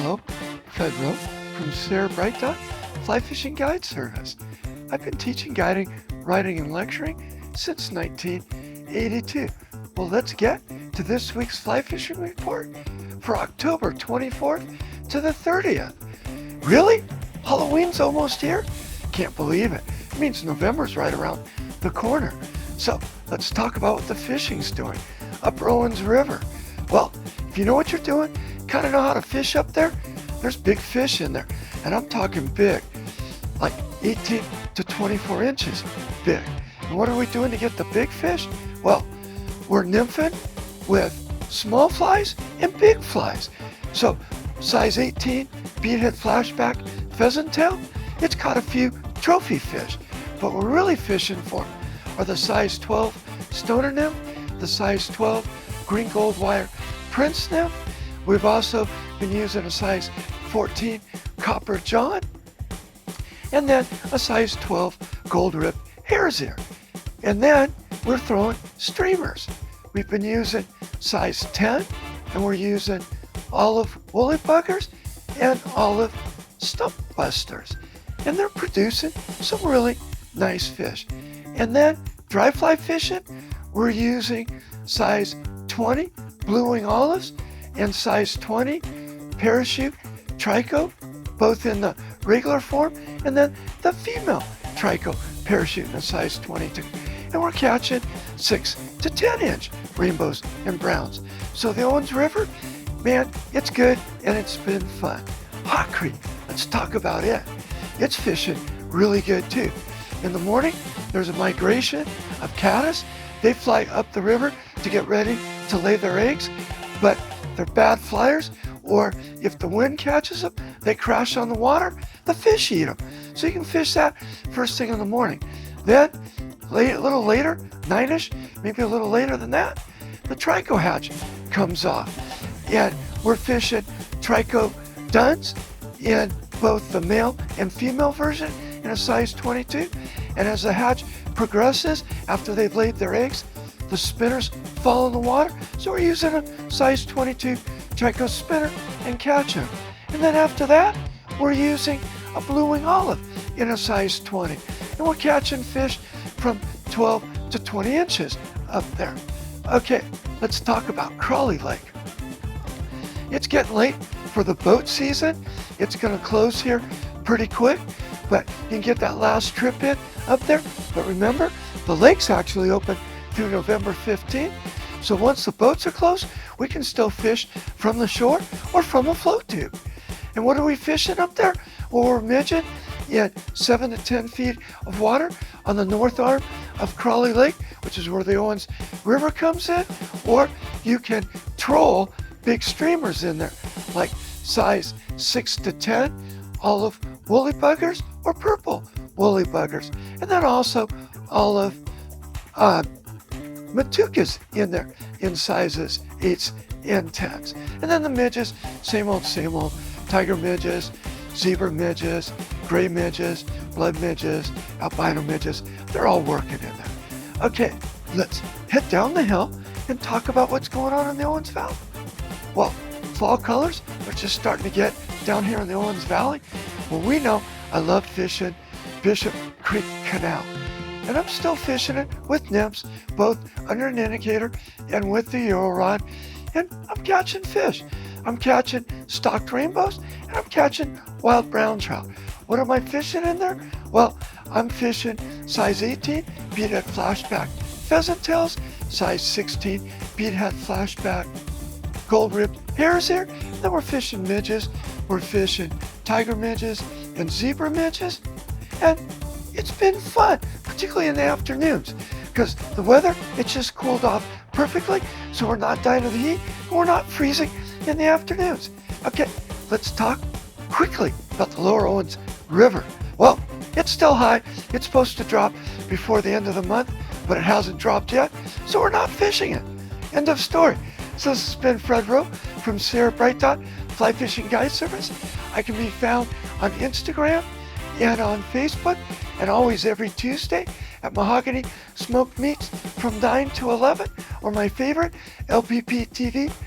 Hello, Fred Rowe from Reort Fly Fishing Guide Service. I've been teaching, guiding, writing, and lecturing since 1982. Well, let's get to this week's fly fishing report for October 24th to the 30th. Really? Halloween's almost here? Can't believe it. It means November's right around the corner. So let's talk about what the fishing's doing up Rowan's River. Well, if you know what you're doing, kind of know how to fish up there, there's big fish in there. And I'm talking big, like 18 to 24 inches big. And what are we doing to get the big fish? Well, we're nymphing with small flies and big flies. So size 18, beadhead flashback, pheasant tail, it's caught a few trophy fish. But we're really fishing for are the size 12 stoner nymph, the size 12 green gold wire prince nymph. We've also been using a size 14 copper john, and then a size 12 gold rip hare's ear. And then we're throwing streamers. We've been using size 10, and we're using olive woolly buggers and olive stump busters. And they're producing some really nice fish. And then dry fly fishing, we're using size 20 blue wing olives and size 20 parachute trico, both in the regular form, and then the female trico parachute in a size 22. And we're catching 6 to 10 inch rainbows and browns. So the Owens River, man, it's good and it's been fun. Hot Creek, let's talk about it. It's fishing really good too. In the morning, there's a migration of caddis. They fly up the river to get ready to lay their eggs, but they're bad flyers, or if the wind catches them, they crash on the water, the fish eat them. So you can fish that first thing in the morning. Then, a little later, 9ish, maybe a little later than that, the trico hatch comes off. And we're fishing trico duns in both the male and female version in a size 22. And as the hatch progresses, after they've laid their eggs, the spinners fall in the water. So we're using a size 22 trico spinner and catch them. And then after that, we're using a blue wing olive in a size 20. And we're catching fish from 12 to 20 inches up there. Okay, let's talk about Crawley Lake. It's getting late for the boat season. It's gonna close here pretty quick, but you can get that last trip in up there. But remember, the lake's actually open through November 15th. So once the boats are closed, we can still fish from the shore or from a float tube. And what are we fishing up there? Well, we're midging in 7 to 10 feet of water on the north arm of Crawley Lake, which is where the Owens River comes in, or you can troll big streamers in there, like size 6 to 10 olive woolly buggers or purple woolly buggers. And then also olive matukas in there in sizes 8s and 10s. And then the midges, same old, tiger midges, zebra midges, gray midges, blood midges, albino midges. They're all working in there. Okay, let's head down the hill and talk about what's going on in the Owens Valley. Well, fall colors are just starting to get down here in the Owens Valley. Well, we know I love fishing Bishop Creek Canal. And I'm still fishing it with nymphs, both under an indicator and with the Euro rod. And I'm catching fish. I'm catching stocked rainbows and I'm catching wild brown trout. What am I fishing in there? Well, I'm fishing size 18 beadhead flashback pheasant tails, size 16 beadhead flashback gold ribbed hare's ear. Then we're fishing midges. We're fishing tiger midges and zebra midges. And it's been fun, particularly in the afternoons, because the weather, it's just cooled off perfectly, so we're not dying of the heat, and we're not freezing in the afternoons. Okay, let's talk quickly about the Lower Owens River. Well, it's still high. It's supposed to drop before the end of the month, but it hasn't dropped yet, so we're not fishing it. End of story. So this has been Fred Rowe from Reort Fly Fishing Guide Service. I can be found on Instagram and on Facebook, and always every Tuesday at Mahogany Smoked Meats from 9 to 11, or my favorite, lpptv.us.